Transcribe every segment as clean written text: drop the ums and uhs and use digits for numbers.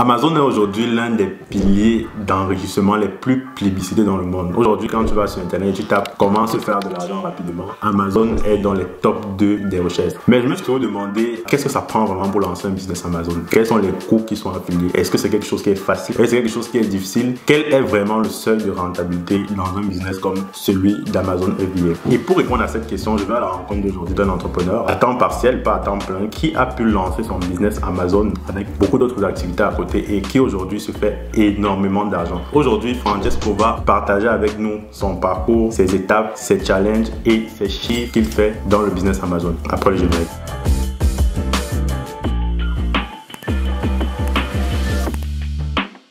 Amazon est aujourd'hui l'un des piliers d'enrichissement les plus plébiscités dans le monde. Aujourd'hui, quand tu vas sur Internet, tu tapes comment se faire de l'argent rapidement. Amazon est dans les top 2 des recherches. Mais je me suis toujours demandé, qu'est-ce que ça prend vraiment pour lancer un business Amazon? Quels sont les coûts qui sont affiliés? Est-ce que c'est quelque chose qui est facile? Est-ce que c'est quelque chose qui est difficile? Quel est vraiment le seuil de rentabilité dans un business comme celui d'Amazon FBA? Et pour répondre à cette question, je vais à la rencontre d'aujourd'hui d'un entrepreneur à temps partiel, pas à temps plein, qui a pu lancer son business Amazon avec beaucoup d'autres activités à côté et qui aujourd'hui se fait énormément d'argent. Aujourd'hui, Francesco va partager avec nous son parcours, ses étapes, ses challenges et ses chiffres qu'il fait dans le business Amazon. Après le générique.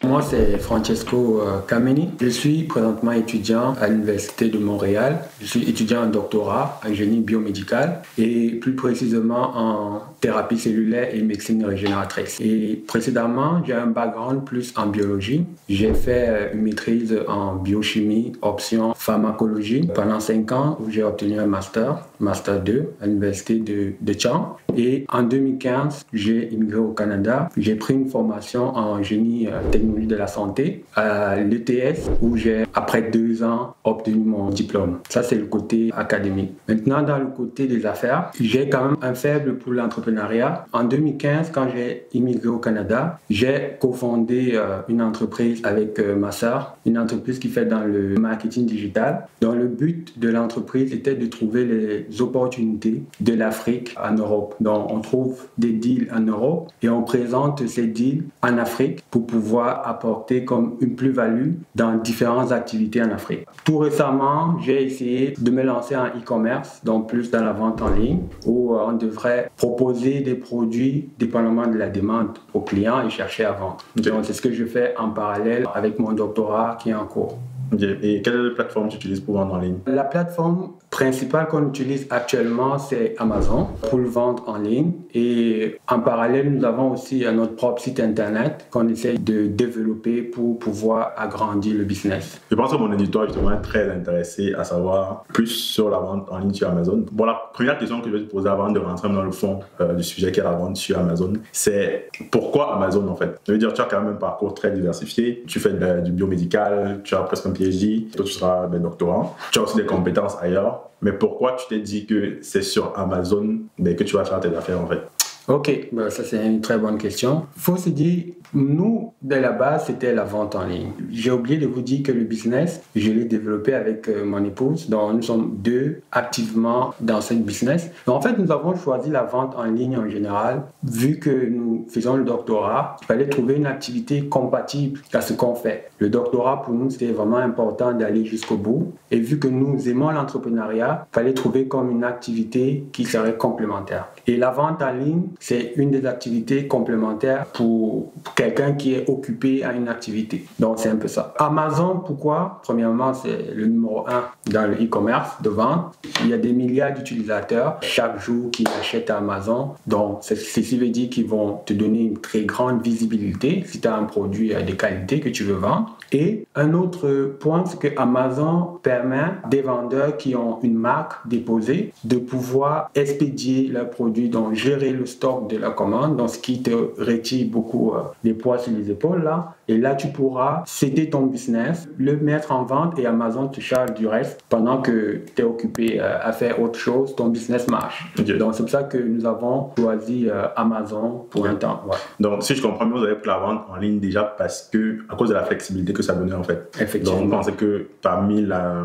Moi, c'est Francesco Cameni. Je suis présentement étudiant à l'Université de Montréal. Je suis étudiant en doctorat en génie biomédical et plus précisément en thérapie cellulaire et médecine régénératrice. Et précédemment, j'ai un background plus en biologie. J'ai fait une maîtrise en biochimie, option pharmacologie pendant 5 ans où j'ai obtenu un master 2 à l'Université de Chang. Et en 2015, j'ai immigré au Canada. J'ai pris une formation en génie technologique de la santé à l'ETS où j'ai, après 2 ans, obtenu mon diplôme. Ça, c'est le côté académique. Maintenant, dans le côté des affaires, j'ai quand même un faible pour l'entrepreneuriat. En 2015, quand j'ai immigré au Canada, j'ai cofondé une entreprise avec ma sœur, une entreprise qui fait dans le marketing digital, dont le but de l'entreprise était de trouver les opportunités de l'Afrique en Europe. Donc, on trouve des deals en Europe et on présente ces deals en Afrique pour pouvoir apporter comme une plus-value dans différentes activités en Afrique. Tout récemment, j'ai essayé de me lancer en e-commerce, donc plus dans la vente en ligne, où on devrait proposer des produits dépendamment de la demande aux clients et chercher à vendre. Okay. Donc, c'est ce que je fais en parallèle avec mon doctorat qui est en cours. Okay. Et quelle plateforme tu utilises pour vendre en ligne? La plateforme principale qu'on utilise actuellement, c'est Amazon pour le vendre en ligne. Et en parallèle, nous avons aussi notre propre site internet qu'on essaie de développer pour pouvoir agrandir le business. Je pense que mon éditeur justement est très intéressé à savoir plus sur la vente en ligne sur Amazon. Bon, la première question que je vais te poser avant de rentrer dans le fond du sujet qui est la vente sur Amazon, c'est pourquoi Amazon en fait? Je veux dire, tu as quand même un parcours très diversifié. Tu fais du biomédical, tu as presque un PhD, toi tu seras doctorant, tu as aussi des compétences ailleurs. Mais pourquoi tu t'es dit que c'est sur Amazon que tu vas faire tes affaires en fait? Ok, ça c'est une très bonne question. Il faut se dire, nous, de la base, c'était la vente en ligne. J'ai oublié de vous dire que le business, je l'ai développé avec mon épouse. Donc, nous sommes deux activement dans ce business. Donc, en fait, nous avons choisi la vente en ligne en général. Vu que nous faisons le doctorat, il fallait trouver une activité compatible à ce qu'on fait. Le doctorat, pour nous, c'était vraiment important d'aller jusqu'au bout. Et vu que nous aimons l'entrepreneuriat, il fallait trouver comme une activité qui serait complémentaire. Et la vente en ligne, c'est une des activités complémentaires pour quelqu'un qui est occupé à une activité. Donc, c'est un peu ça. Amazon, pourquoi? Premièrement, c'est le numéro 1 dans le e-commerce de vente. Il y a des milliards d'utilisateurs chaque jour qui achètent à Amazon. Donc, ceci veut dire qu'ils vont te donner une très grande visibilité si tu as un produit de qualité que tu veux vendre. Et un autre point, c'est que Amazon permet des vendeurs qui ont une marque déposée de pouvoir expédier leurs produits, donc gérer le stock de la commande, donc ce qui te retire beaucoup des poids sur les épaules là. Et là, tu pourras céder ton business, le mettre en vente et Amazon te charge du reste pendant que tu es occupé à faire autre chose, ton business marche. Okay. Donc, c'est pour ça que nous avons choisi Amazon pour un temps. Ouais. Donc, si je comprends bien, vous avez pris la vente en ligne déjà à cause de la flexibilité que ça donnait en fait. Effectivement. Donc, vous pensez que parmi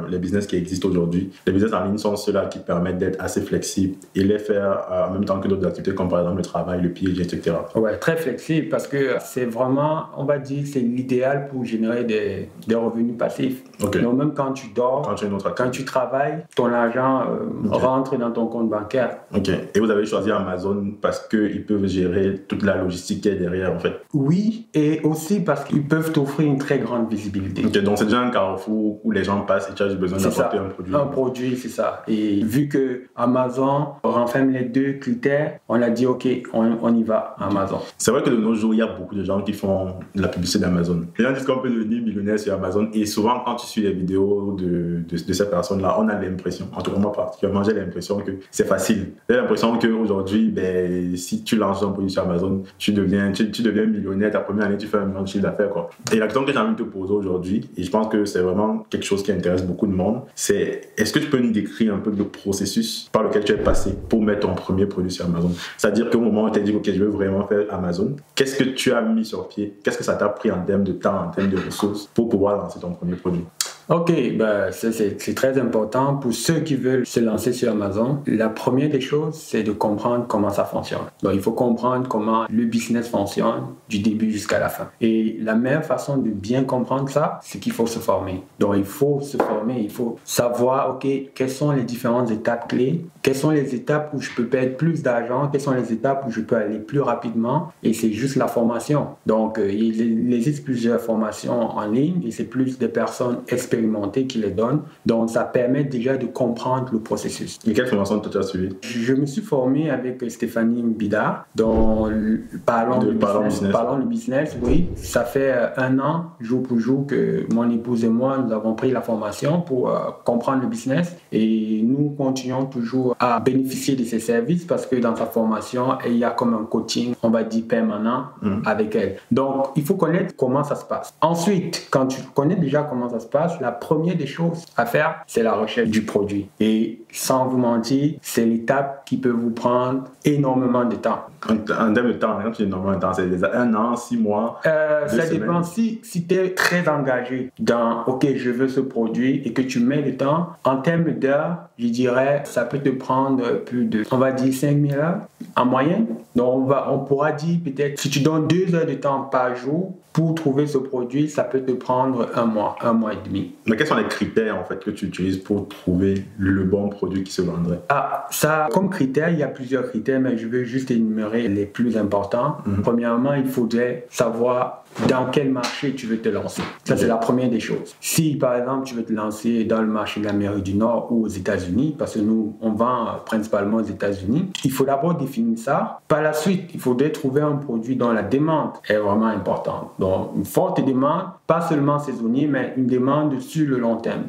les business qui existent aujourd'hui, les business en ligne sont ceux-là qui permettent d'être assez flexibles et les faire en même temps que d'autres activités comme par exemple le travail, le PhD, etc. Ouais, très flexible parce que c'est vraiment, on va dire, c'est l'idéal pour générer des revenus passifs. Okay. Donc même quand tu dors, quand tu travailles, ton argent rentre dans ton compte bancaire. Ok. Et vous avez choisi Amazon parce qu'ils peuvent gérer toute la logistique qui est derrière en fait? Oui, et aussi parce qu'ils peuvent t'offrir une très grande visibilité. Ok, donc c'est déjà un carrefour où les gens passent et tu as besoin d'apporter un produit. Un produit, c'est ça. Et vu que Amazon renferme les deux critères, on a dit ok, on y va, Amazon. C'est vrai que de nos jours, il y a beaucoup de gens qui font de la publicité d'Amazon. Les gens disent qu'on peut devenir millionnaire sur Amazon et souvent quand tu suis les vidéos de ces personnes-là, on a l'impression, en tout cas moi particulièrement, j'ai l'impression que c'est facile. J'ai l'impression qu'aujourd'hui, si tu lances un produit sur Amazon, tu deviens millionnaire, ta première année, tu fais 1 million de chiffre d'affaires, quoi. Et la question que j'ai envie de te poser aujourd'hui, et je pense que c'est vraiment quelque chose qui intéresse beaucoup de monde, c'est est-ce que tu peux nous décrire un peu le processus par lequel tu es passé pour mettre ton premier produit sur Amazon? C'est-à-dire qu'au moment où tu as dit ok, je veux vraiment faire Amazon, qu'est-ce que tu as mis sur pied? Qu'est-ce que ça t'a pris en termes de temps, en termes de ressources pour pouvoir lancer ton premier produit? Ok, c'est très important pour ceux qui veulent se lancer sur Amazon. La première des choses, c'est de comprendre comment ça fonctionne. Donc, il faut comprendre comment le business fonctionne du début jusqu'à la fin. Et la meilleure façon de bien comprendre ça, c'est qu'il faut se former. Donc, il faut se former, il faut savoir, ok, quelles sont les différentes étapes clés, quelles sont les étapes où je peux perdre plus d'argent, quelles sont les étapes où je peux aller plus rapidement. Et c'est juste la formation. Donc, il existe plusieurs formations en ligne et c'est plus des personnes expérimentées qui les donnent. Donc, ça permet déjà de comprendre le processus. Et quelle formation tu as suivi? Je me suis formé avec Stéphanie Mbida dans Parlons du business. Oui, ça fait 1 an, jour pour jour, que mon épouse et moi, nous avons pris la formation pour comprendre le business et nous continuons toujours à bénéficier de ses services parce que dans sa formation, il y a comme un coaching, on va dire, permanent avec elle. Donc, il faut connaître comment ça se passe. Ensuite, quand tu connais déjà comment ça se passe, la première des choses à faire, c'est la recherche du produit. Et sans vous mentir, c'est l'étape qui peut vous prendre énormément de temps. En termes de temps, quand tu dis énormément de temps, c'est 1 an, 6 mois, 2 ça semaines. dépend. Si tu es très engagé dans « ok, je veux ce produit » et que tu mets le temps, en termes d'heures, je dirais, ça peut te prendre plus de, on va dire, 5000 heures en moyenne. Donc, on pourra dire peut-être, si tu donnes 2 heures de temps par jour pour trouver ce produit, ça peut te prendre 1 mois et demi. Mais quels sont les critères en fait que tu utilises pour trouver le bon produit qui se vendrait? Ça, comme critère, il y a plusieurs critères, mais je vais juste énumérer les plus importants. Premièrement, il faudrait savoir dans quel marché tu veux te lancer. Ça, c'est la première des choses. Si, par exemple, tu veux te lancer dans le marché de l'Amérique du Nord ou aux États-Unis, parce que nous, on vend principalement aux États-Unis, il faut d'abord définir ça. Par la suite, il faudrait trouver un produit dont la demande est vraiment importante. Donc, une forte demande, pas seulement saisonnière, mais une demande sur le long terme,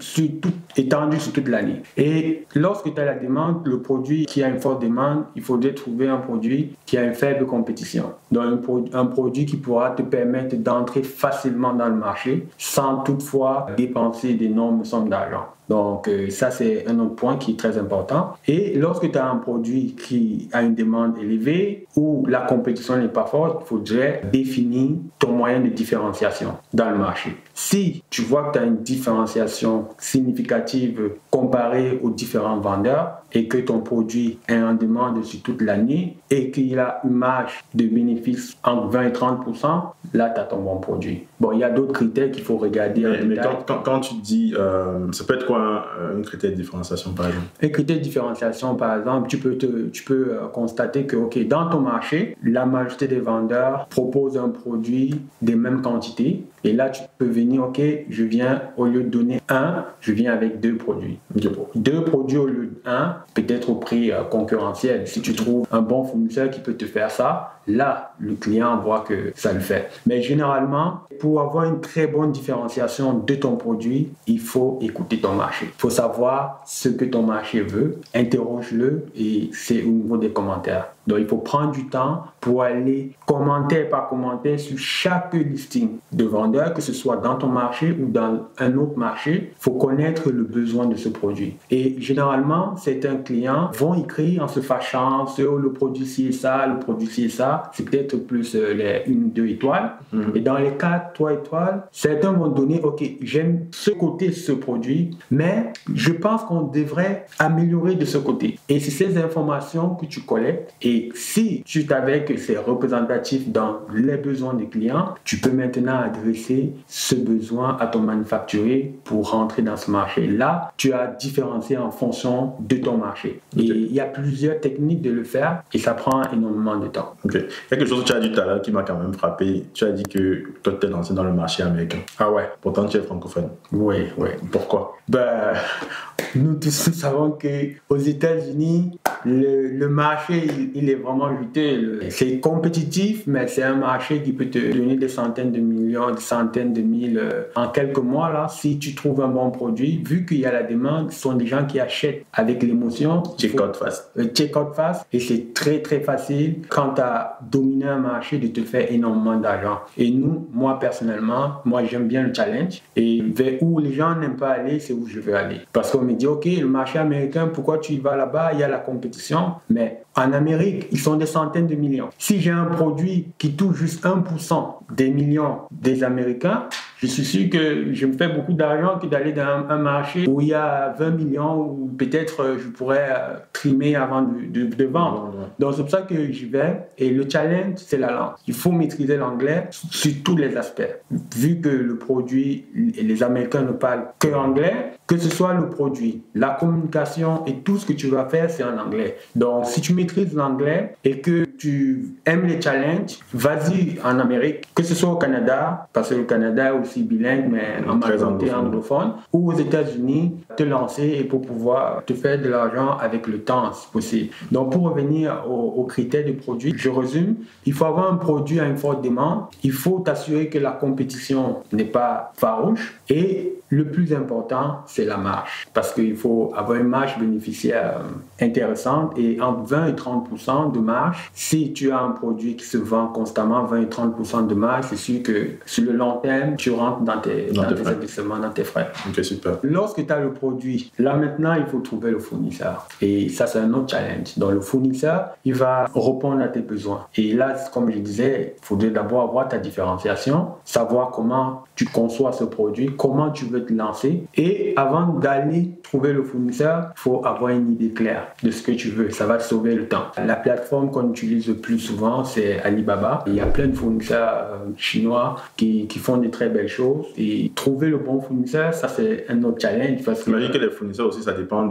étendue sur toute l'année. Et lorsque tu as la demande, le produit qui a une forte demande, il faudrait trouver un produit qui a une faible compétition. Donc, un produit qui pourra te permettre d'entrer facilement dans le marché sans toutefois dépenser d'énormes sommes d'argent. Donc, ça, c'est un autre point qui est très important. Et lorsque tu as un produit qui a une demande élevée ou la compétition n'est pas forte, il faudrait définir ton moyen de différenciation dans le marché. Si tu vois que tu as une différenciation significative comparée aux différents vendeurs et que ton produit est en demande sur toute l'année et qu'il a une marge de bénéfice entre 20 et 30%, là, tu as ton bon produit. Bon, il y a d'autres critères qu'il faut regarder. Mais quand tu dis, ça peut être quoi un critère de différenciation, par exemple? Un critère de différenciation, par exemple, tu peux constater que, ok, dans ton marché, la majorité des vendeurs proposent un produit des mêmes quantités. Et là, tu peux venir, ok, je viens, au lieu de donner 1, je viens avec 2 produits. 2 produits au lieu de 1, peut-être au prix concurrentiel. Si tu trouves un bon fournisseur qui peut te faire ça, là, le client voit que ça le fait. Mais généralement, pour avoir une très bonne différenciation de ton produit, il faut écouter ton marché. Il faut savoir ce que ton marché veut, interroge-le et c'est au niveau des commentaires. Donc, il faut prendre du temps pour aller commentaire par commentaire sur chaque listing de vendeur, que ce soit dans ton marché ou dans un autre marché. Il faut connaître le besoin de ce produit. Et généralement, certains clients vont écrire en se fâchant sur le produit ci et ça, le produit ci et ça. C'est peut-être plus les 1 ou 2 étoiles. Et dans les 4, 3 étoiles, certains vont donner, ok, j'aime ce côté, ce produit, mais je pense qu'on devrait améliorer de ce côté. Et c'est ces informations que tu collectes. Et si tu savais que c'est représentatif dans les besoins des clients, tu peux maintenant adresser ce besoin à ton manufacturier pour rentrer dans ce marché. Là, tu as différencié en fonction de ton marché. Et il y a plusieurs techniques de le faire et ça prend énormément de temps. Ok. Quelque chose que tu as dit tout à l'heure qui m'a quand même frappé. Tu as dit que toi, tu t'es lancé dans le marché américain. Ah ouais. Pourtant, tu es francophone. Oui. Pourquoi? Nous tous savons qu'aux États-Unis, le marché, il il est vraiment juteux. C'est compétitif, mais c'est un marché qui peut te donner des centaines de millions, des centaines de mille en quelques mois. Là, si tu trouves un bon produit, vu qu'il y a la demande, ce sont des gens qui achètent avec l'émotion. Check-out fast. Check-out fast. Et c'est très, très facile quand tu as dominé un marché de te faire énormément d'argent. Et nous, moi personnellement, moi j'aime bien le challenge. Et vers où les gens n'aiment pas aller, c'est où je veux aller. Parce qu'on me dit, ok, le marché américain, pourquoi tu y vas là-bas? Il y a la compétition. Mais en Amérique, ils sont des centaines de millions. Si j'ai un produit qui touche juste 1% des millions des Américains, je suis sûr que je me fais beaucoup d'argent que d'aller dans un marché où il y a 20 millions où peut-être je pourrais trimer avant de vendre. Donc c'est pour ça que j'y vais. Et le challenge, c'est la langue. Il faut maîtriser l'anglais sur tous les aspects. Vu que le produit, les Américains ne parlent que anglais, que ce soit le produit, la communication et tout ce que tu vas faire, c'est en anglais. Donc si tu maîtrises l'anglais et que tu aimes les challenges, vas-y en Amérique, que ce soit au Canada, parce que le Canada est aussi bilingue, mais en majorité anglophone, ou aux États-Unis, te lancer et pour pouvoir te faire de l'argent avec le temps, si possible. Donc, pour revenir aux critères de produit, je résume, il faut avoir un produit à une forte demande, il faut t'assurer que la compétition n'est pas farouche et le plus important, c'est la marge, parce qu'il faut avoir une marge bénéficiaire intéressante et entre 20 et 30% de marge. Si tu as un produit qui se vend constamment 20 et 30% de marge, c'est sûr que sur le long terme, tu rentres dans tes investissements, dans tes frais. Ok, super. Lorsque tu as le produit, là maintenant, il faut trouver le fournisseur. Et ça, c'est un autre challenge. Donc, le fournisseur, il va répondre à tes besoins. Et là, comme je disais, il faudrait d'abord avoir ta différenciation, savoir comment tu conçois ce produit, comment tu veux te lancer. Et avant d'aller trouver le fournisseur, il faut avoir une idée claire de ce que tu veux. Ça va te sauver le temps. La plateforme qu'on utilise le plus souvent, c'est Alibaba. Il y a plein de fournisseurs chinois qui font des très belles choses. Et trouver le bon fournisseur, ça c'est un autre challenge. J'imagine que les fournisseurs aussi, ça dépend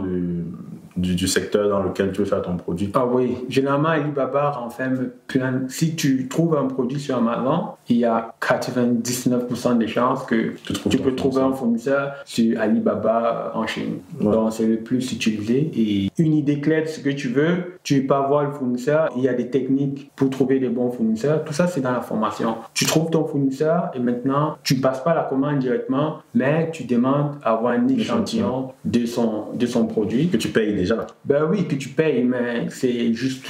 du secteur dans lequel tu veux faire ton produit. Ah oui, généralement Alibaba renferme plein. Si tu trouves un produit sur Amazon, il y a 99% des chances que tu peux trouver un fournisseur sur Alibaba en Chine. Ouais. Donc c'est le plus utilisé. Et une idée claire de ce que tu veux, tu peux voir le fournisseur. Il y a des techniques pour trouver des bons fournisseurs. Tout ça c'est dans la formation. Tu trouves ton fournisseur et maintenant tu ne passes pas la commande directement, mais tu demandes à avoir un échantillon de son produit. Que tu payes déjà. Ben oui, que tu payes, mais c'est juste,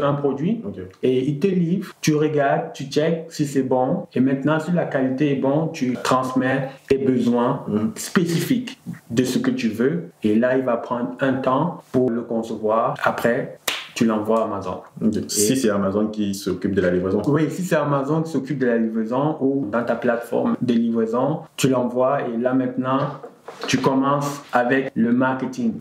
un produit. Okay. Et il te livre, tu regardes, tu checkes si c'est bon. Et maintenant, si la qualité est bonne, tu transmets tes besoins spécifiques de ce que tu veux. Et là, il va prendre un temps pour le concevoir. Après, tu l'envoies à Amazon. Okay. Si c'est Amazon qui s'occupe de la livraison. Oui, si c'est Amazon qui s'occupe de la livraison ou dans ta plateforme de livraison, tu l'envoies et là maintenant, tu commences avec le marketing.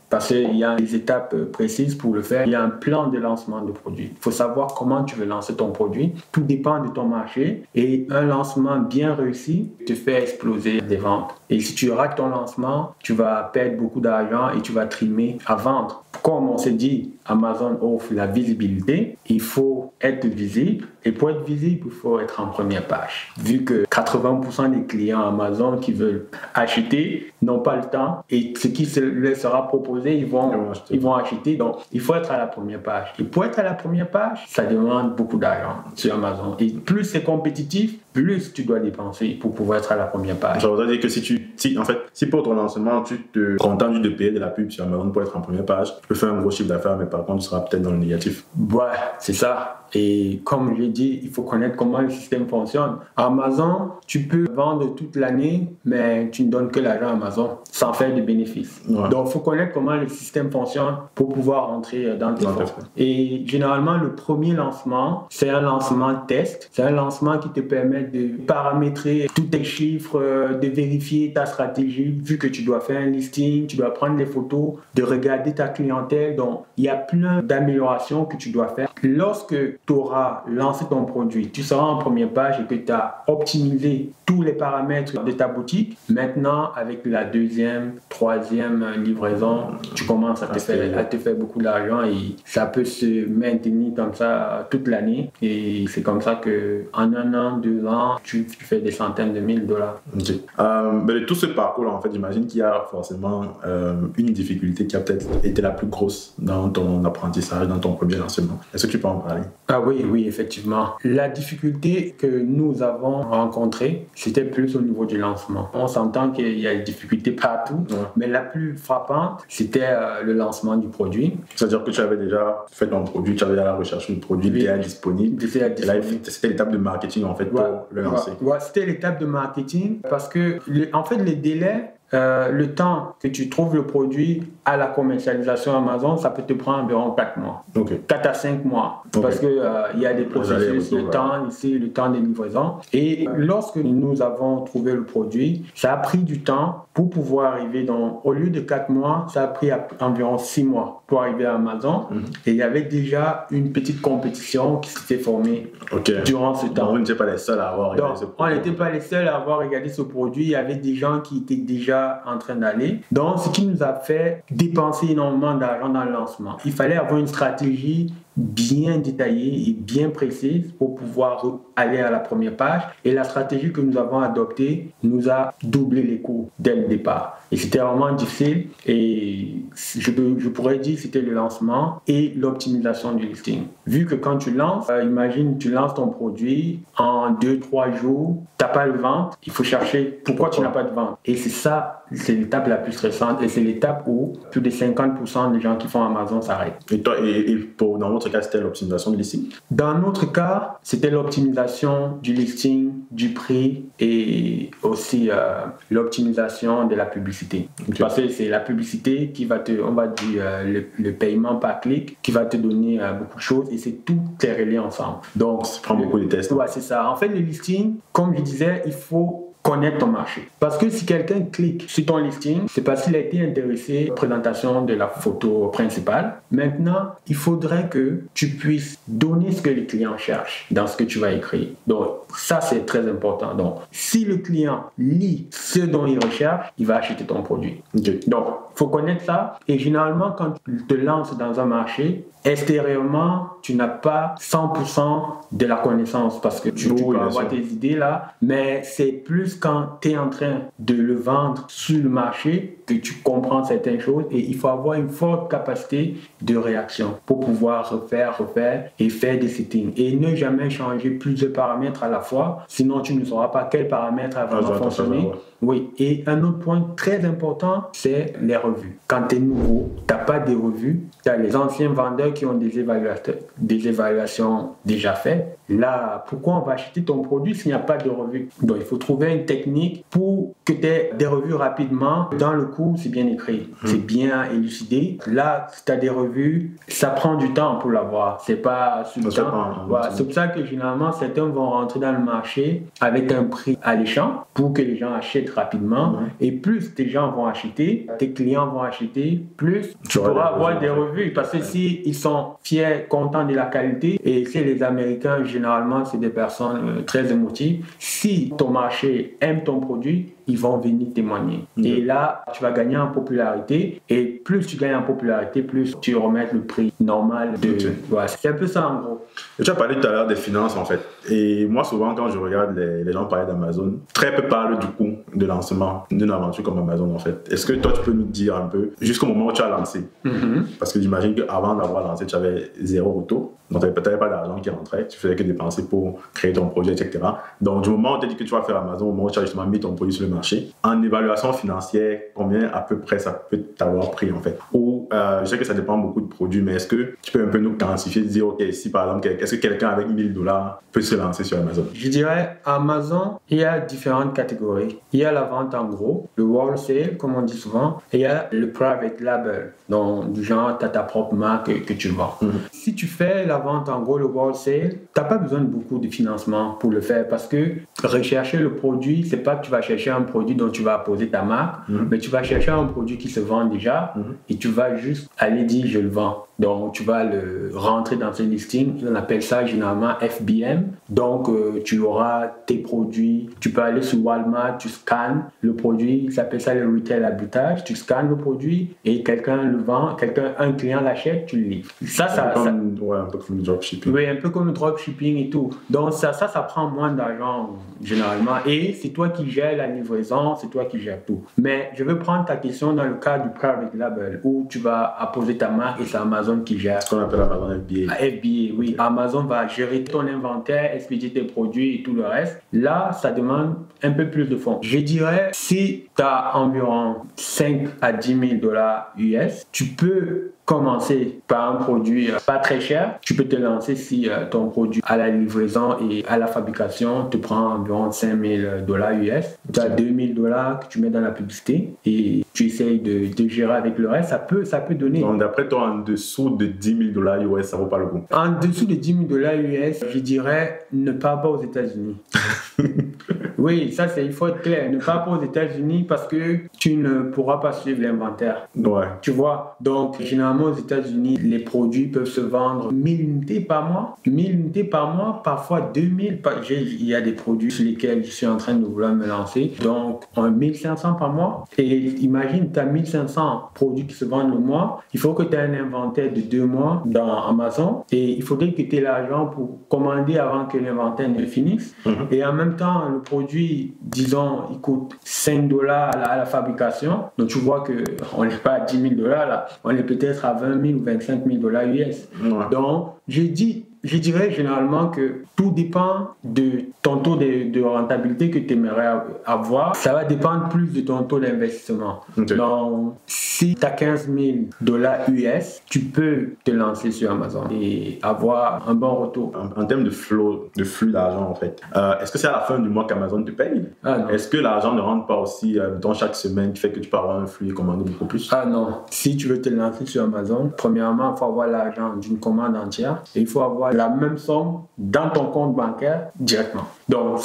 Parce qu'il y a des étapes précises pour le faire. Il y a un plan de lancement de produit. Il faut savoir comment tu veux lancer ton produit. Tout dépend de ton marché. Et un lancement bien réussi te fait exploser des ventes. Et si tu rates ton lancement, tu vas perdre beaucoup d'argent et tu vas trimer à vendre. Comme on s'est dit, Amazon offre la visibilité. Il faut être visible. Et pour être visible, il faut être en première page. Vu que 80% des clients Amazon qui veulent acheter n'ont pas le temps. Et ce qui leur sera proposé, ils vont acheter. Donc, il faut être à la première page. Et pour être à la première page, ça demande beaucoup d'argent sur Amazon. Et plus c'est compétitif, plus tu dois dépenser pour pouvoir être à la première page. Ça veut dire que si pour ton lancement, tu te contentes de payer de la pub sur Amazon pour être en première page, tu peux faire un gros chiffre d'affaires, mais par contre, tu seras peut-être dans le négatif. Ouais, c'est ça. Et comme je l'ai dit, il faut connaître comment le système fonctionne. À Amazon, tu peux vendre toute l'année, mais tu ne donnes que l'argent à Amazon sans faire de bénéfices. Ouais. Donc, il faut connaître comment le système fonctionne pour pouvoir rentrer dans tes fonds. Et généralement, le premier lancement, c'est un lancement test. C'est un lancement qui te permet de paramétrer tous tes chiffres, de vérifier ta stratégie, vu que tu dois faire un listing, tu dois prendre des photos, de regarder ta clientèle. Donc, il y a plein d'améliorations que tu dois faire. Lorsque tu auras lancé ton produit, tu seras en première page et que tu as optimisé tous les paramètres de ta boutique, maintenant avec la deuxième, troisième livraison, tu commences à te faire beaucoup d'argent et ça peut se maintenir comme ça toute l'année. Et c'est comme ça qu'en 1 an, 2 ans, tu fais des centaines de mille dollars. Okay. Mais de tout ce parcours-là, en fait, j'imagine qu'il y a forcément une difficulté qui a peut-être été la plus grosse dans ton apprentissage, dans ton premier lancement. Est-ce que tu peux en parler? Ah oui, effectivement. La difficulté que nous avons rencontrée, c'était plus au niveau du lancement. On s'entend qu'il y a des difficultés partout, mais la plus frappante, c'était le lancement du produit. C'est-à-dire que tu avais déjà fait ton produit, tu avais déjà la recherche du produit, il était disponible. Et là, c'était l'étape de marketing, en fait, pour le lancer. Ouais, c'était l'étape de marketing parce que, en fait, les délais, le temps que tu trouves le produit à la commercialisation Amazon, ça peut te prendre environ 4 mois. 4 à 5 mois. Parce qu'il y a des processus, le temps de livraison. Et lorsque nous avons trouvé le produit, ça a pris du temps pour pouvoir arriver au lieu de 4 mois, ça a pris environ 6 mois pour arriver à Amazon. Et il y avait déjà une petite compétition qui s'était formée durant ce temps. Donc, on n'était pas les seuls à avoir regardé ce produit. On n'était pas les seuls à avoir regardé ce produit. Il y avait des gens qui étaient déjà en train d'aller. Donc, ce qui nous a fait dépenser énormément d'argent dans le lancement. Il fallait avoir une stratégie bien détaillée et bien précise pour pouvoir aller à la première page. Et la stratégie que nous avons adoptée nous a doublé les coûts dès le départ. Et c'était vraiment difficile. Et je pourrais dire que c'était le lancement et l'optimisation du listing. Vu que quand tu lances, imagine tu lances ton produit en 2-3 jours, tu n'as pas de vente, il faut chercher pourquoi tu n'as pas de vente. Et c'est ça, c'est l'étape la plus stressante et c'est l'étape où plus de 50% des gens qui font Amazon s'arrêtent. Et toi, dans votre cas, c'était l'optimisation du listing? Dans notre cas, c'était l'optimisation du listing, du prix et aussi l'optimisation de la publicité. Parce que c'est la publicité qui va on va dire, le paiement par clic qui va te donner beaucoup de choses et c'est tout est relié ensemble. Donc, ça prend beaucoup de tests. Ouais, c'est ça. En fait, le listing, comme je disais, il faut connaître ton marché. Parce que si quelqu'un clique sur ton listing, c'est parce qu'il a été intéressé à la présentation de la photo principale. Maintenant, il faudrait que tu puisses donner ce que le client cherche dans ce que tu vas écrire. Donc, ça, c'est très important. Donc, si le client lit ce dont il recherche, il va acheter ton produit. Donc, il faut connaître ça. Et généralement, quand tu te lances dans un marché, extérieurement, tu n'as pas 100% de la connaissance parce que tu peux avoir tes idées là, mais c'est plus quand tu es en train de le vendre sur le marché que tu comprends certaines choses et il faut avoir une forte capacité de réaction pour pouvoir refaire et faire des settings et ne jamais changer plusieurs paramètres à la fois, sinon tu ne sauras pas quel paramètre va fonctionner. Oui, et un autre point très important, c'est les revues. Quand tu es nouveau, tu n'as pas de revues, tu as les anciens vendeurs qui ont des évaluations déjà faites. Là, pourquoi on va acheter ton produit s'il n'y a pas de revue? Donc, il faut trouver une technique pour que tu aies des revues rapidement. Dans le cours, c'est bien écrit, c'est bien élucidé. Là, si tu as des revues, ça prend du temps pour l'avoir. C'est pas sur le temps. Voilà. C'est pour ça que généralement, certains vont rentrer dans le marché avec un prix alléchant pour que les gens achètent rapidement. Et plus tes gens vont acheter, tes clients vont acheter, plus tu pourras avoir des revues. Parce que si ils sont fiers, contents de la qualité, et si les Américains, généralement, c'est des personnes très émotives. Si ton marché aime ton produit, ils vont venir témoigner. Et là, tu vas gagner en popularité. Et plus tu gagnes en popularité, plus tu remets le prix normal. Ouais, c'est un peu ça en gros. Et tu as parlé tout à l'heure des finances en fait. Et moi, souvent, quand je regarde les gens parler d'Amazon, très peu parlent du coût de lancement d'une aventure comme Amazon en fait. Est-ce que toi, tu peux nous dire un peu, jusqu'au moment où tu as lancé? Parce que j'imagine qu'avant d'avoir lancé, tu avais 0 retour. Donc, tu n'avais pas d'argent qui rentrait. Tu faisais que dépenser pour créer ton projet, etc. Donc, du moment où tu as dit que tu vas faire Amazon, au moment où tu as justement mis ton produit sur le marché, en évaluation financière, combien à peu près ça peut t'avoir pris en fait? Ou, je sais que ça dépend beaucoup de produits, mais est-ce que tu peux un peu nous quantifier, dire, ok, si par exemple, est-ce que quelqu'un avec $1000 peut se lancer sur Amazon? Je dirais, à Amazon, il y a différentes catégories. Il y a la vente en gros, le wholesale, comme on dit souvent, et il y a dirais le private label. Donc, du genre, tu as ta propre marque que tu vends. Si tu fais la vente en gros, le wholesale, tu n'as pas besoin de beaucoup de financement pour le faire parce que rechercher le produit, c'est pas que tu vas chercher un produit dont tu vas poser ta marque, mais tu vas chercher un produit qui se vend déjà et tu vas juste aller dire je le vends. Donc, tu vas le rentrer dans ce listing. On appelle ça généralement FBM. Donc, tu auras tes produits. Tu peux aller sur Walmart, tu scannes le produit. Il s'appelle ça le retail arbitrage. Tu scannes le produit et quelqu'un le vend. Un client l'achète, tu le livres. Ouais, un peu comme le dropshipping. Oui, un peu comme le dropshipping et tout. Donc, ça prend moins d'argent généralement. Et c'est toi qui gères la livraison, c'est toi qui gères tout. Mais je veux prendre ta question dans le cas du private label où tu vas apposer ta marque et c'est Amazon qui gère. Ce qu'on appelle Amazon FBA. FBA, oui. Amazon va gérer ton inventaire, expédier tes produits et tout le reste. Là, ça demande un peu plus de fonds. Je dirais, si tu as environ 5 à 10 000 dollars US, tu peux commencer par un produit pas très cher. Tu peux te lancer si ton produit à la livraison et à la fabrication te prend environ 5 000 dollars US. Tu as 2 000 dollars que tu mets dans la publicité et tu essayes de gérer avec le reste. Ça peut donner. Donc, d'après toi, en dessous de 10 000 dollars US, ça vaut pas le coup? En dessous de 10 000 dollars US, je dirais ne pars pas aux États-Unis. Oui, ça il faut être clair. Ne pars pas aux États-Unis parce que tu ne pourras pas suivre l'inventaire. Ouais. Tu vois, donc généralement aux États-Unis, les produits peuvent se vendre 1000 unités par mois. 1000 unités par mois, parfois 2000. Il y a des produits sur lesquels je suis en train de vouloir me lancer. Donc 1500 par mois. Et imagine, tu as 1500 produits qui se vendent le mois. Il faut que tu aies un inventaire de 2 mois dans Amazon. Et il faudrait que tu aies l'argent pour commander avant que l'inventaire ne finisse. Et en même temps, le produit, disons, il coûte 5 dollars à la fabrication. Donc tu vois qu'on n'est pas à 10 000 dollars là. On est peut-être à 20 000 ou 25 000 dollars US. Donc, je dirais généralement que tout dépend de ton taux de rentabilité que tu aimerais avoir. Ça va dépendre plus de ton taux d'investissement. Okay. Donc, si tu as 15 000 dollars US, tu peux te lancer sur Amazon et avoir un bon retour. En termes de flux d'argent, en fait, est-ce que c'est à la fin du mois qu'Amazon te paye? Est-ce que l'argent ne rentre pas aussi dans chaque semaine qui fait que tu peux avoir un flux et commander beaucoup plus? Ah non. Si tu veux te lancer sur Amazon, premièrement, il faut avoir l'argent d'une commande entière et il faut avoir la même somme dans ton compte bancaire directement. Donc,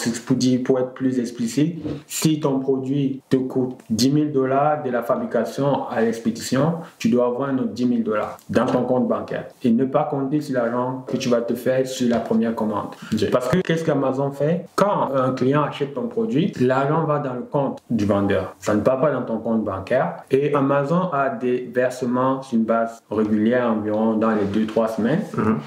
pour être plus explicite, si ton produit te coûte 10 000 dollars de la fabrication à l'expédition, tu dois avoir un autre 10 000 dollars dans ton compte bancaire et ne pas compter sur l'argent que tu vas te faire sur la première commande. Parce que qu'est-ce qu'Amazon fait? Quand un client achète ton produit, l'argent va dans le compte du vendeur. Ça ne part pas dans ton compte bancaire et Amazon a des versements sur une base régulière environ dans les 2-3 semaines.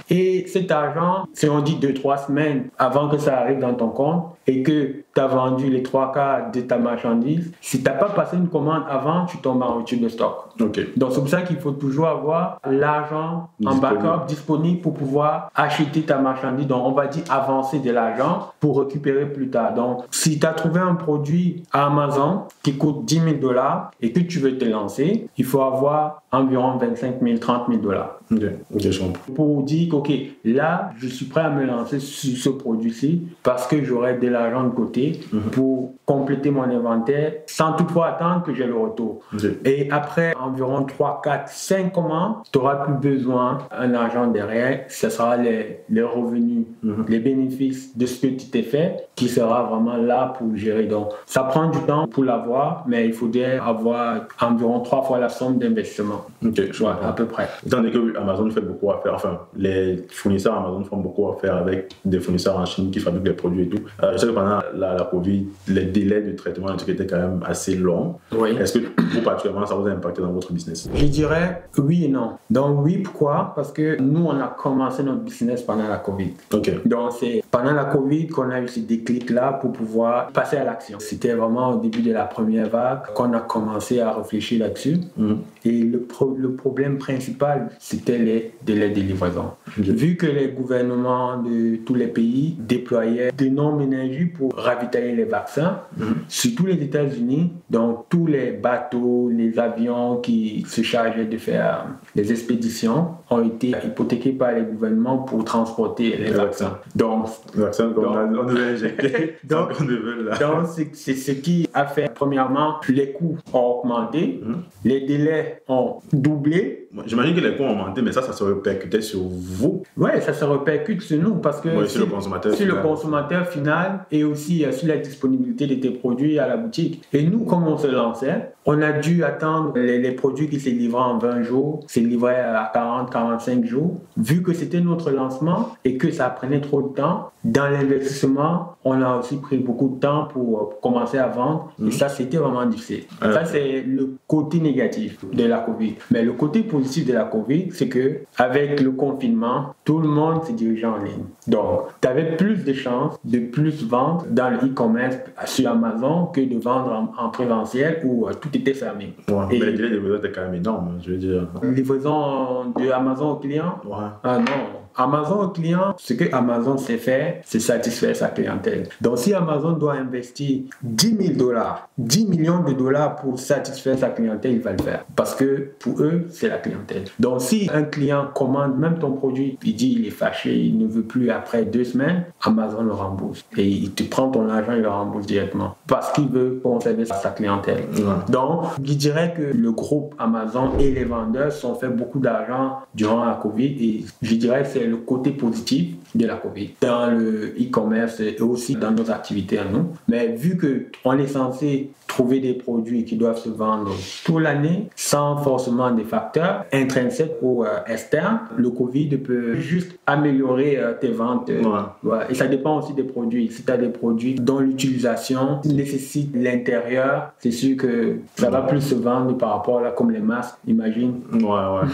Et cet argent, si on dit 2-3 semaines avant que ça arrive dans ton compte et que tu as vendu les 3/4 de ta marchandise, si tu n'as pas passé une commande avant, tu tombes en rupture de stock. Okay. Donc c'est pour ça qu'il faut toujours avoir l'argent en backup disponible pour pouvoir acheter ta marchandise. Donc on va dire avancer de l'argent pour récupérer plus tard. Donc si tu as trouvé un produit à Amazon qui coûte 10 000 dollars et que tu veux te lancer, il faut avoir environ 25 000, 30 000 dollars. Okay, je comprends. Pour dire que, ok, là, je suis prêt à me lancer sur ce produit-ci parce que j'aurai de l'argent de côté pour compléter mon inventaire sans toutefois attendre que j'ai le retour. Et après environ 3, 4, 5 commandes, tu n'auras plus besoin d'un argent derrière. Ce sera les revenus, les bénéfices de ce que tu t'es fait qui sera vraiment là pour gérer. Donc, ça prend du temps pour l'avoir, mais il faudrait avoir environ 3 fois la somme d'investissement. Ok, je vois. À peu près. Étant donné que Amazon fait beaucoup à faire, enfin, les fournisseurs Amazon font beaucoup à faire avec des fournisseurs en Chine qui fabriquent les produits et tout. Je sais que pendant la Covid, les délais de traitement étaient quand même assez longs. Oui. Est-ce que vous, particulièrement, ça vous a impacté dans votre business? Je dirais oui et non. Donc oui, pourquoi? Parce que nous, on a commencé notre business pendant la Covid. Okay. Donc c'est pendant la Covid qu'on a eu ce déclic-là pour pouvoir passer à l'action. C'était vraiment au début de la première vague qu'on a commencé à réfléchir là-dessus. Et le problème principal, c'était les délais de livraison. Vu que les gouvernements de tous les pays déployaient d'énormes énergies pour ravitailler les vaccins, surtout les États-Unis, donc tous les bateaux, les avions qui se chargeaient de faire les expéditions ont été hypothéqués par les gouvernements pour transporter les vaccins. Donc, les vaccins on devait injecter. donc c'est ce qui a fait, premièrement, les coûts ont augmenté, les délais ont doublé. J'imagine que les coûts ont augmenté, mais ça se répercutait sur vous. Oui, ça se répercute sur nous parce que sur le consommateur final et aussi sur la disponibilité de tes produits à la boutique. Et nous, comme on se lançait, on a dû attendre les produits qui se livraient en 20 jours, se livraient à 40-45 jours. Vu que c'était notre lancement et que ça prenait trop de temps, dans l'investissement, on a aussi pris beaucoup de temps pour commencer à vendre. Et ça, c'était vraiment difficile. Ça, c'est le côté négatif de la Covid. Mais le côté positif de la Covid, c'est que avec le confinement, tout le monde s'est dirigé en ligne. Donc, tu avais plus de chances de plus vendre dans le e-commerce sur Amazon que de vendre en présentiel où tout était fermé. Ouais, mais les délais de livraison étaient quand même énormes, je veux dire. Livraison de Amazon au client? Ouais. Ah non. Amazon au client, ce que Amazon sait faire, c'est satisfaire sa clientèle. Donc, si Amazon doit investir $10 000, 10 millions de dollars pour satisfaire sa clientèle, il va le faire. Parce que pour eux, c'est la clientèle. Donc, si un client commande même ton produit, il dit il est fâché, il ne veut plus après 2 semaines, Amazon le rembourse. Et il te prend ton argent, il le rembourse directement. Parce qu'il veut conserver sa clientèle. Ouais. Donc, je dirais que le groupe Amazon et les vendeurs sont fait beaucoup d'argent durant la Covid. Et je dirais que c'est le côté positif de la Covid dans le e-commerce et aussi dans nos activités à nous. Mais vu qu'on est censé trouver des produits qui doivent se vendre toute l'année sans forcément des facteurs intrinsèques ou externes, le Covid peut juste améliorer tes ventes. Ouais. Et ça dépend aussi des produits. Si tu as des produits dont l'utilisation nécessite l'intérieur, c'est sûr que ça va plus se vendre par rapport à comme les masques, imagine. Ouais.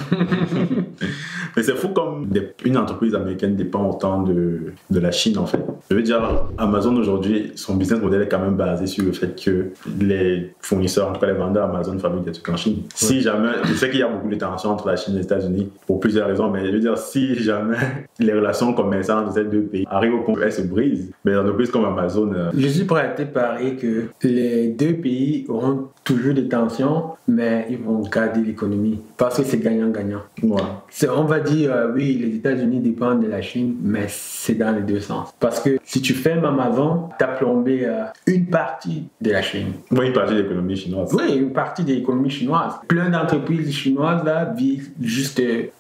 Mais c'est fou comme une entreprise américaine dépend autant de la Chine en fait. Je veux dire, Amazon aujourd'hui, son business model est quand même basé sur le fait que les fournisseurs, en tout cas les vendeurs Amazon fabriquent des trucs en Chine. Si jamais, je sais qu'il y a beaucoup de tensions entre la Chine et les États-Unis pour plusieurs raisons, mais je veux dire, si jamais les relations commerciales de ces deux pays arrivent au point où elles se brisent, mais les entreprises comme Amazon... Je suis prêt à te parier que les deux pays auront toujours des tensions, mais ils vont garder l'économie parce que c'est gagnant-gagnant. Ouais. On va dire, oui, les États-Unis dépendent de la Chine, mais c'est dans les deux sens. Parce que si tu fermes Amazon, tu as plombé une partie de la Chine. Oui, une partie de l'économie chinoise. Oui, une partie de l'économie chinoise. Plein d'entreprises chinoises là vivent juste des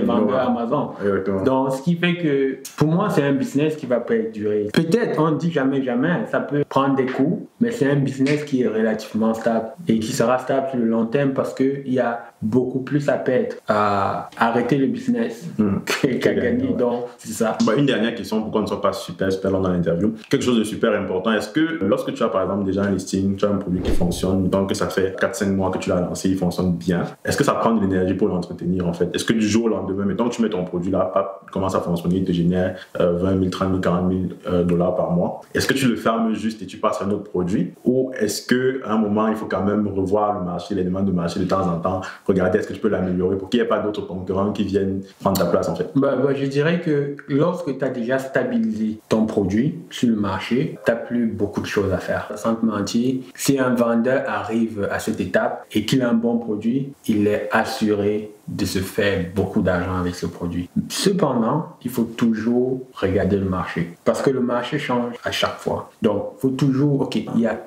vendeurs Amazon. Exactement. Donc, ce qui fait que pour moi, c'est un business qui va perdurer. Peut-être, on dit jamais, ça peut prendre des coups, mais c'est un business qui est relativement stable et qui sera stable sur le long terme parce qu'il y a beaucoup plus à perdre à arrêter le business qu'à gagner. Donc, c'est ça. Une dernière question pour qu'on ne soit pas super long dans l'interview. Quelque chose de super important. Est-ce que lorsque tu as par exemple déjà un listing, tu as un produit qui fonctionne, donc que ça fait 4-5 mois que tu l'as lancé, il fonctionne bien, est-ce que ça prend de l'énergie pour l'entretenir en fait? Est-ce que du jour au lendemain, mettons que tu mets ton produit là, il commence à fonctionner, il te génère 20 000, 30 000, 40 000 dollars par mois, est-ce que tu le fermes juste et tu passes à un autre produit, ou est-ce qu'à un moment il faut quand même revoir le marché, les demandes de marché de temps en temps, regarder est-ce que tu peux l'améliorer pour qu'il n'y ait pas d'autres concurrents qui viennent prendre ta place en fait? Je dirais que lorsque tu as déjà stabilisé ton produit sur le marché, tu n'as plus beaucoup de choses à faire. Sans te mentir, si un vendeur arrive à cette étape et qu'il a un bon produit, il est assuré de se faire beaucoup d'argent avec ce produit. Cependant, il faut toujours regarder le marché parce que le marché change à chaque fois. Donc, il faut toujours, il y a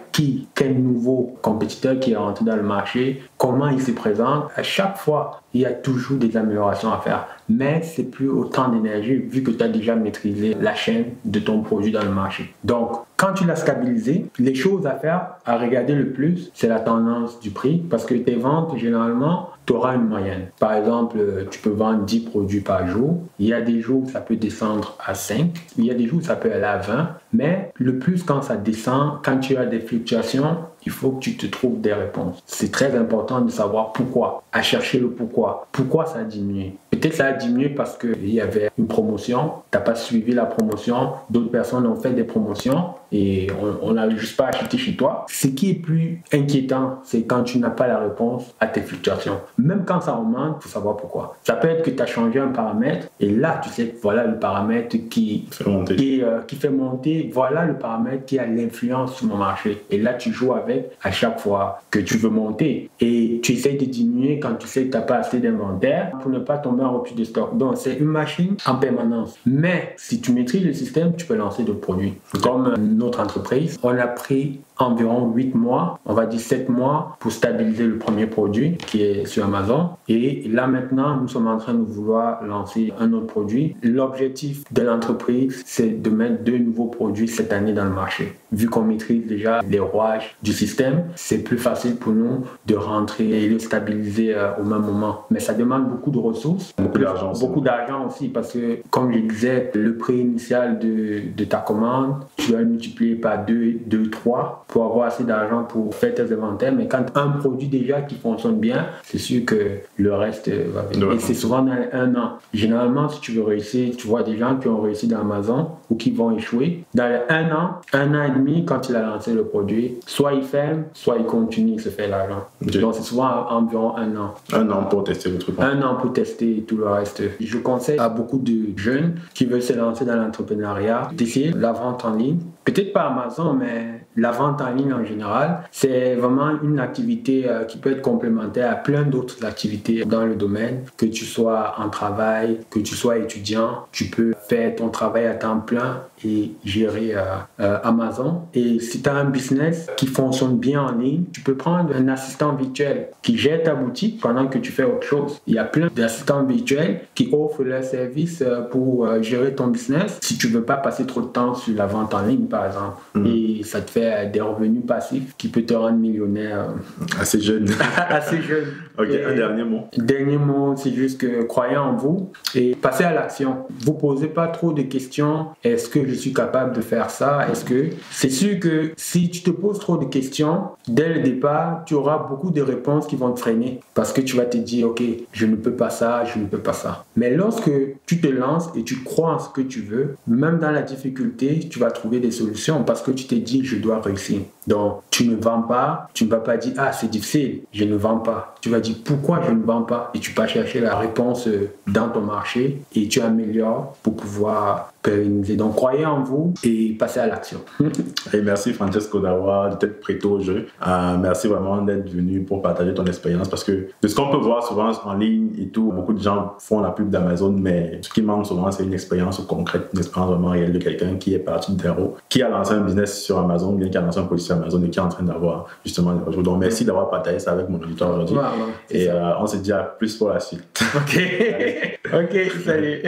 quel nouveau compétiteur qui est rentré dans le marché, comment il se présente. À chaque fois, il y a toujours des améliorations à faire. Mais c'est plus autant d'énergie vu que tu as déjà maîtrisé la chaîne de ton produit dans le marché. Donc, quand tu l'as stabilisé, les choses à faire, à regarder le plus, c'est la tendance du prix parce que tes ventes, généralement, tu auras une moyenne. Par exemple, tu peux vendre 10 produits par jour. Il y a des jours où ça peut descendre à 5. Il y a des jours où ça peut aller à 20. Mais le plus quand ça descend, quand tu as des fluctuations, il faut que tu te trouves des réponses. C'est très important de savoir pourquoi, à chercher le pourquoi. Pourquoi ça a diminué? Peut-être ça a diminué parce qu'il y avait une promotion, tu n'as pas suivi la promotion, d'autres personnes ont fait des promotions et on n'a juste pas acheté chez toi. Ce qui est plus inquiétant, c'est quand tu n'as pas la réponse à tes fluctuations. Même quand ça augmente, il faut savoir pourquoi. Ça peut être que tu as changé un paramètre et là, tu sais que voilà le paramètre qui fait monter, voilà le paramètre qui a l'influence sur mon marché. Et là, tu joues avec à chaque fois que tu veux monter. Et tu essaies de diminuer quand tu sais que tu n'as pas assez d'inventaire pour ne pas tomber en rupture de stock. Donc, c'est une machine en permanence. Mais si tu maîtrises le système, tu peux lancer d'autres produits. Comme notre entreprise, on a pris environ 8 mois, on va dire 7 mois pour stabiliser le premier produit qui est sur Amazon. Et là maintenant, nous sommes en train de vouloir lancer un autre produit. L'objectif de l'entreprise, c'est de mettre 2 nouveaux produits cette année dans le marché. Vu qu'on maîtrise déjà les rouages du système, c'est plus facile pour nous de rentrer et le stabiliser au même moment. Mais ça demande beaucoup de ressources, beaucoup d'argent aussi parce que, comme je disais, le prix initial de ta commande, tu dois le multiplier par 2, 3 pour avoir assez d'argent pour faire tes inventaires. Mais quand un produit déjà qui fonctionne bien, c'est sûr que le reste va venir. Et c'est souvent dans 1 an. Généralement, si tu veux réussir, tu vois des gens qui ont réussi dans Amazon ou qui vont échouer. Dans 1 an et demi, quand il a lancé le produit, soit il ferme, soit il continue, il se fait l'argent. Okay. Donc c'est souvent environ 1 an. 1 an pour tester le truc. 1 an pour tester tout le reste. Je conseille à beaucoup de jeunes qui veulent se lancer dans l'entrepreneuriat d'essayer la vente en ligne. Peut-être pas Amazon, mais la vente en ligne en général, c'est vraiment une activité qui peut être complémentaire à plein d'autres activités dans le domaine. Que tu sois en travail, que tu sois étudiant, tu peux faire ton travail à temps plein et gérer Amazon. Et si tu as un business qui fonctionne bien en ligne, tu peux prendre un assistant virtuel qui gère ta boutique pendant que tu fais autre chose. Il y a plein d'assistants virtuels qui offrent leurs services pour gérer ton business si tu veux pas passer trop de temps sur la vente en ligne, par exemple. Et ça te fait des revenus passifs qui peut te rendre millionnaire. Assez jeune. Assez jeune. Ok, un dernier mot. Dernier mot, c'est juste que croyez en vous et passez à l'action. Vous posez pas trop de questions. Est-ce que je suis capable de faire ça? Est-ce que... C'est sûr que si tu te poses trop de questions, dès le départ, tu auras beaucoup de réponses qui vont te freiner. Parce que tu vas te dire, ok, je ne peux pas ça, je ne peux pas ça. Mais lorsque tu te lances et tu crois en ce que tu veux, même dans la difficulté, tu vas trouver des solutions parce que tu te dis, je dois réussir. Donc, tu ne vends pas, tu ne vas pas dire, ah, c'est difficile, je ne vends pas. Tu vas dire, pourquoi je ne vends pas? Et tu vas chercher la réponse dans ton marché et tu améliores pour pouvoir pérenniser. Donc, croyez en vous et passez à l'action. Et merci Francesco d'avoir d'être prêté au jeu. Merci vraiment d'être venu pour partager ton expérience parce que de ce qu'on peut voir souvent en ligne et tout, beaucoup de gens font la pub d'Amazon, mais ce qui manque souvent, c'est une expérience concrète, une expérience vraiment réelle de quelqu'un qui est parti de zéro, qui a lancé un business sur Amazon, bien qui a lancé un produit sur Amazon et qui est en train d'avoir justement des retours. Donc, merci d'avoir partagé ça avec mon auditoire aujourd'hui. Et on se dit à plus pour la suite. Ok, ok, salut.